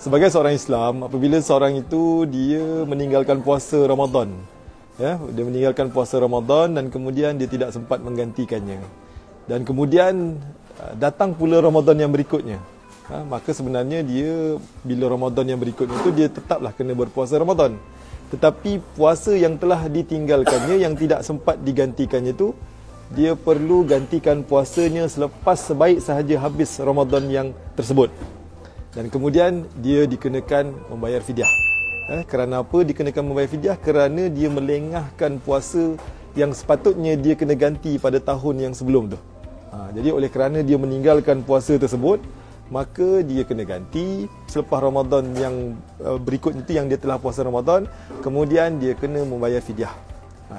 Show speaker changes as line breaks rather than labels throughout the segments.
sebagai seorang Islam, apabila seorang itu dia meninggalkan puasa Ramadan, ya, dia meninggalkan puasa Ramadan dan kemudian dia tidak sempat menggantikannya, dan kemudian datang pula Ramadan yang berikutnya, maka sebenarnya dia bila Ramadan yang berikutnya itu dia tetaplah kena berpuasa Ramadan. Tetapi puasa yang telah ditinggalkannya, yang tidak sempat digantikannya itu, dia perlu gantikan puasanya selepas sebaik sahaja habis Ramadan yang tersebut. Dan kemudian dia dikenakan membayar fidyah. Kerana apa dikenakan membayar fidyah? Kerana dia melengahkan puasa yang sepatutnya dia kena ganti pada tahun yang sebelum tu. Jadi oleh kerana dia meninggalkan puasa tersebut, maka dia kena ganti selepas Ramadan yang berikutnya itu, yang dia telah puasa Ramadan, kemudian dia kena membayar fidyah.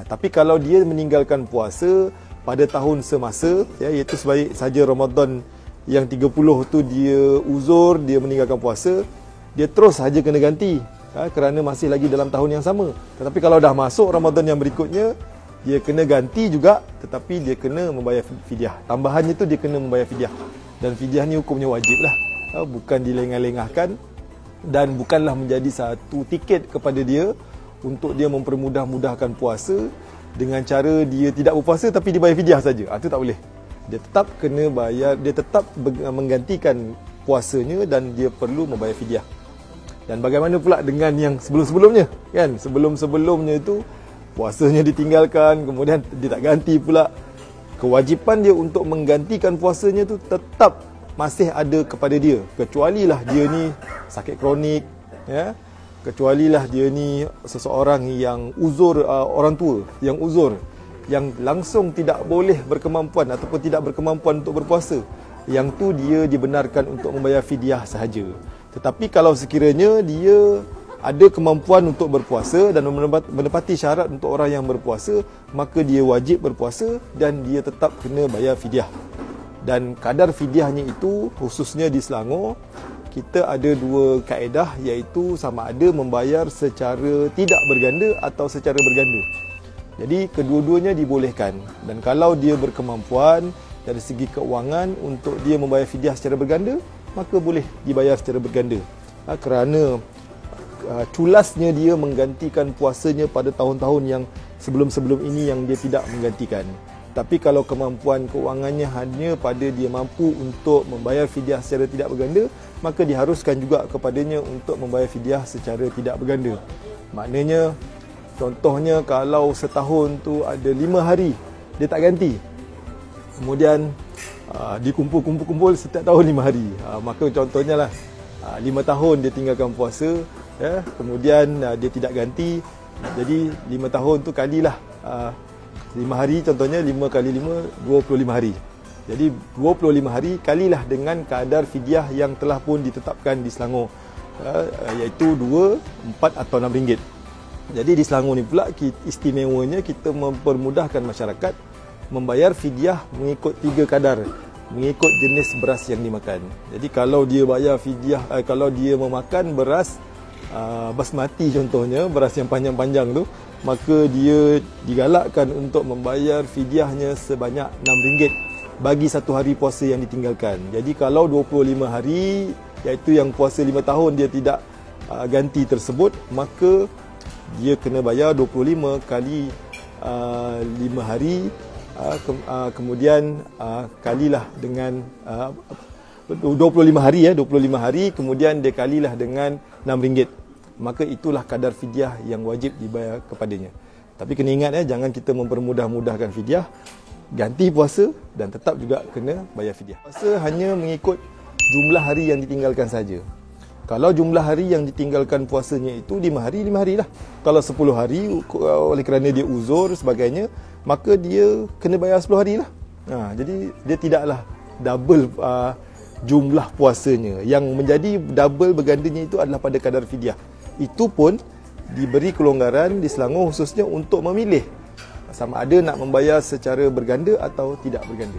Tapi kalau dia meninggalkan puasa pada tahun semasa, ya, iaitu sebaik saja Ramadan yang 30 tu dia uzur, dia meninggalkan puasa, dia terus saja kena ganti, kerana masih lagi dalam tahun yang sama. Tetapi kalau dah masuk Ramadan yang berikutnya, dia kena ganti juga, tetapi dia kena membayar fidyah. Tambahannya tu dia kena membayar fidyah. Dan fidyah ni hukumnya wajib lah, bukan dilengah-lengahkan, dan bukanlah menjadi satu tiket kepada dia untuk dia mempermudah-mudahkan puasa dengan cara dia tidak berpuasa tapi dia bayar fidyah saja. Itu tak boleh. Dia tetap kena bayar, dia tetap menggantikan puasanya dan dia perlu membayar fidyah. Dan bagaimana pula dengan yang sebelum-sebelumnya, kan? Sebelum-sebelumnya itu puasanya ditinggalkan, kemudian dia tak ganti pula. Kewajipan dia untuk menggantikan puasanya tu tetap masih ada kepada dia, kecualilah dia ni sakit kronik, ya. Kecualilah dia ni seseorang yang uzur, orang tua yang uzur, yang langsung tidak boleh berkemampuan ataupun tidak berkemampuan untuk berpuasa, yang tu dia dibenarkan untuk membayar fidyah sahaja. Tetapi kalau sekiranya dia ada kemampuan untuk berpuasa dan menepati syarat untuk orang yang berpuasa, maka dia wajib berpuasa dan dia tetap kena bayar fidyah. Dan kadar fidyahnya itu, khususnya di Selangor, kita ada dua kaedah, iaitu sama ada membayar secara tidak berganda atau secara berganda. Jadi kedua-duanya dibolehkan, dan kalau dia berkemampuan dari segi keuangan untuk dia membayar fidyah secara berganda, maka boleh dibayar secara berganda. Kerana culasnya dia menggantikan puasanya pada tahun-tahun yang sebelum-sebelum ini yang dia tidak menggantikan. Tapi kalau kemampuan keuangannya hanya pada dia mampu untuk membayar fidyah secara tidak berganda, maka diharuskan juga kepadanya untuk membayar fidyah secara tidak berganda. Maknanya, contohnya kalau setahun tu ada 5 hari dia tak ganti, kemudian dikumpul-kumpul setiap tahun 5 hari, maka contohnya lah 5 tahun dia tinggalkan puasa, ya, kemudian dia tidak ganti, jadi 5 tahun tu kalilah 5 hari, contohnya 5 kali 5 25 hari. Jadi 25 hari kalilah dengan kadar fidyah yang telah pun ditetapkan di Selangor, iaitu 2, 4 atau 6 ringgit. Jadi di Selangor ni pula istimewanya kita mempermudahkan masyarakat membayar fidyah mengikut 3 kadar, mengikut jenis beras yang dimakan. Jadi kalau dia bayar fidyah, kalau dia memakan beras basmati contohnya, beras yang panjang-panjang tu, maka dia digalakkan untuk membayar fidyahnya sebanyak RM6 bagi satu hari puasa yang ditinggalkan. Jadi kalau 25 hari, iaitu yang puasa 5 tahun dia tidak ganti tersebut, maka dia kena bayar 25 kali 5 hari, kemudian kalilah dengan 25 hari, 25 hari, kemudian dia kalilah dengan RM6. Maka itulah kadar fidyah yang wajib dibayar kepadanya. Tapi kena ingat, jangan kita mempermudah-mudahkan fidyah. Ganti puasa dan tetap juga kena bayar fidyah. Puasa hanya mengikut jumlah hari yang ditinggalkan saja. Kalau jumlah hari yang ditinggalkan puasanya itu 5 hari, 5 hari lah. Kalau 10 hari oleh kerana dia uzur sebagainya, maka dia kena bayar 10 hari lah. Jadi dia tidaklah double jumlah puasanya. Yang menjadi double bergandanya itu adalah pada kadar fidyah. Itu pun diberi kelonggaran di Selangor khususnya untuk memilih sama ada nak membayar secara berganda atau tidak berganda.